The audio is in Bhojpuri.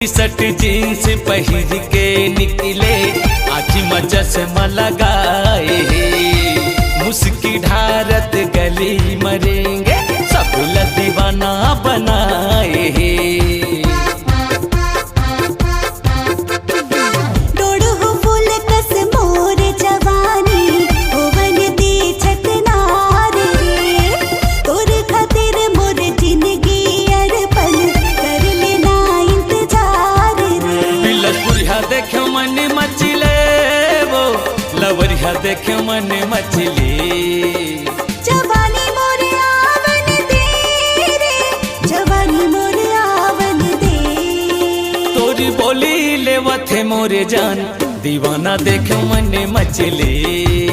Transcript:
टी-शर्ट जीन्स पहिर के निकले आखी में चश्मा लगाए, मुस्की ढारत गली मरेंगे सब दीवाना बनाए। देखे मन मचले वो लवरिया देखे मन मचले, जवानी मोरे आवन दे रे, जवानी मोरे आवन दे। तोरी बोली ले वथे मोरे जान दीवाना देखे मन मचले।